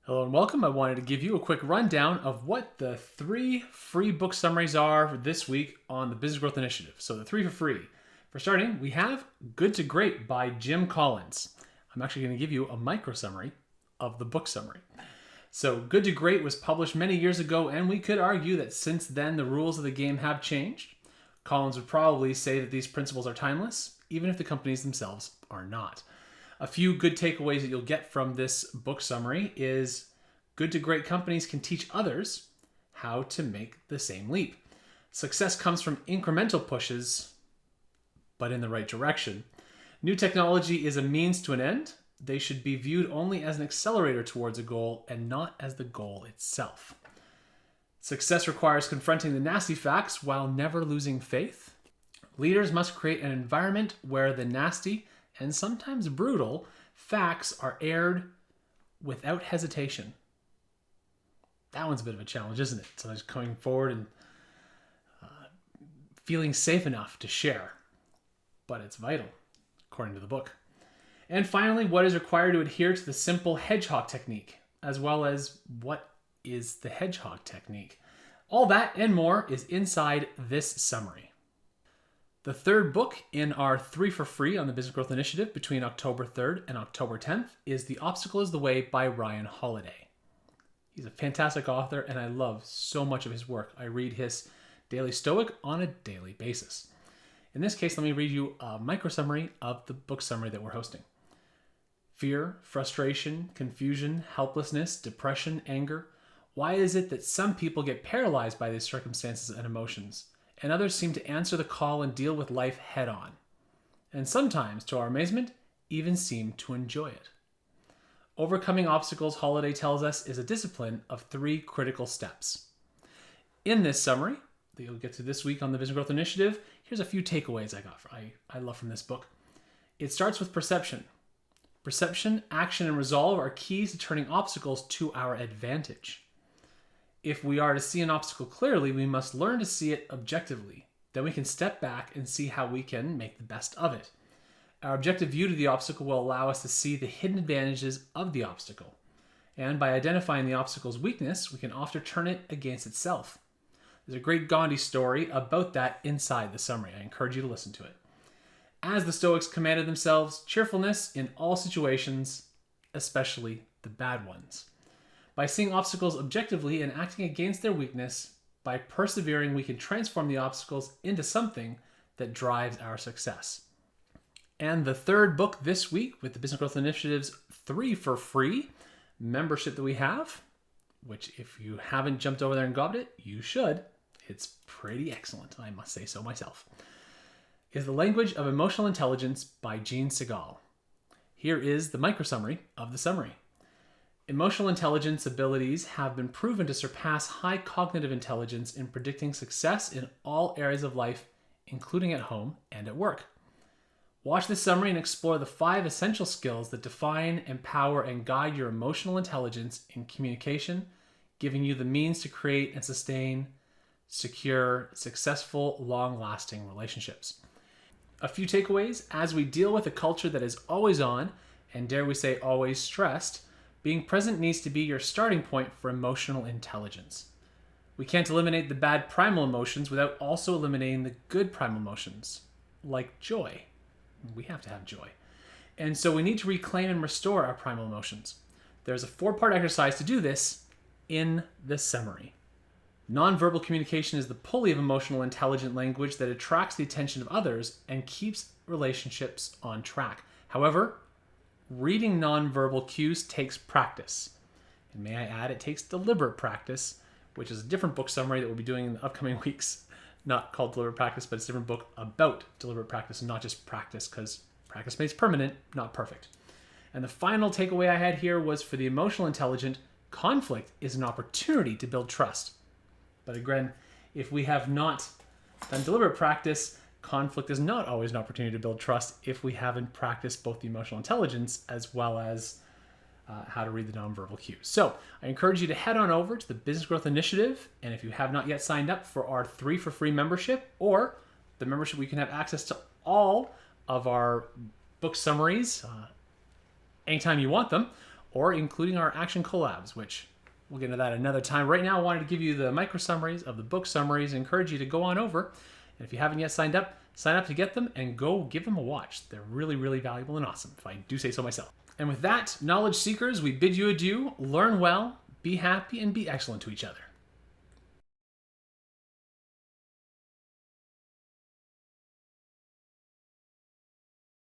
Hello and welcome. I wanted to give you a quick rundown of what the 3 free book summaries are for this week on the Business Growth Initiative. So the 3 for free. For starting, we have Good to Great by Jim Collins. I'm actually going to give you a micro summary of the book summary. So Good to Great was published many years ago, and we could argue that since then the rules of the game have changed. Collins would probably say that these principles are timeless, even if the companies themselves are not. A few good takeaways that you'll get from this book summary is good to great companies can teach others how to make the same leap. Success comes from incremental pushes, but in the right direction. New technology is a means to an end. They should be viewed only as an accelerator towards a goal and not as the goal itself. Success requires confronting the nasty facts while never losing faith. Leaders must create an environment where the nasty and sometimes brutal facts are aired without hesitation. That one's a bit of a challenge, isn't it? So just coming forward and feeling safe enough to share. But it's vital, according to the book. And finally, what is required to adhere to the simple hedgehog technique, as well as what is the hedgehog technique. All that and more is inside this summary. The third book in our 3 for free on the Business Growth Initiative between October 3rd and October 10th is The Obstacle is the Way by Ryan Holiday. He's a fantastic author, and I love so much of his work. I read his Daily Stoic on a daily basis. In this case, let me read you a micro summary of the book summary that we're hosting. Fear, frustration, confusion, helplessness, depression, anger. Why is it that some people get paralyzed by these circumstances and emotions, and others seem to answer the call and deal with life head on, and sometimes, to our amazement, even seem to enjoy it? Overcoming obstacles, Holiday tells us, is a discipline of 3 critical steps. In this summary that you'll get to this week on the Business Growth Initiative, here's a few takeaways I love from this book. It starts with perception. Perception, action, and resolve are keys to turning obstacles to our advantage. If we are to see an obstacle clearly, we must learn to see it objectively. Then we can step back and see how we can make the best of it. Our objective view to the obstacle will allow us to see the hidden advantages of the obstacle. And by identifying the obstacle's weakness, we can often turn it against itself. There's a great Gandhi story about that inside the summary. I encourage you to listen to it. As the Stoics commanded themselves, cheerfulness in all situations, especially the bad ones. By seeing obstacles objectively and acting against their weakness, by persevering, we can transform the obstacles into something that drives our success. And the third book this week with the Business Growth Initiative's 3 for free membership that we have, which if you haven't jumped over there and grabbed it, you should. It's pretty excellent, I must say so myself. Is The Language of Emotional Intelligence by Jeanne Segal. Here is the micro summary of the summary. Emotional intelligence abilities have been proven to surpass high cognitive intelligence in predicting success in all areas of life, including at home and at work. Watch this summary and explore the 5 essential skills that define, empower, and guide your emotional intelligence in communication, giving you the means to create and sustain secure, successful, long-lasting relationships. A few takeaways: as we deal with a culture that is always on, and dare we say always stressed, being present needs to be your starting point for emotional intelligence. We can't eliminate the bad primal emotions without also eliminating the good primal emotions, like joy. We have to have joy. And so we need to reclaim and restore our primal emotions. There's a 4-part exercise to do this in this summary. Nonverbal communication is the pulley of emotional intelligent language that attracts the attention of others and keeps relationships on track. However, reading nonverbal cues takes practice. And may I add, it takes deliberate practice, which is a different book summary that we'll be doing in the upcoming weeks. Not called Deliberate Practice, but it's a different book about deliberate practice and not just practice, because practice makes permanent, not perfect. And the final takeaway I had here was, for the emotional intelligent, conflict is an opportunity to build trust. But again, if we have not done deliberate practice, conflict is not always an opportunity to build trust if we haven't practiced both the emotional intelligence as well as how to read the nonverbal cues. So I encourage you to head on over to the Business Growth Initiative, and if you have not yet signed up for our 3 for free membership, or the membership where you can have access to all of our book summaries anytime you want them, or including our action collabs, which we'll get into that another time. Right now, I wanted to give you the micro summaries of the book summaries and encourage you to go on over. And if you haven't yet signed up, sign up to get them and go give them a watch. They're really, really valuable and awesome, if I do say so myself. And with that, knowledge seekers, we bid you adieu, learn well, be happy, and be excellent to each other.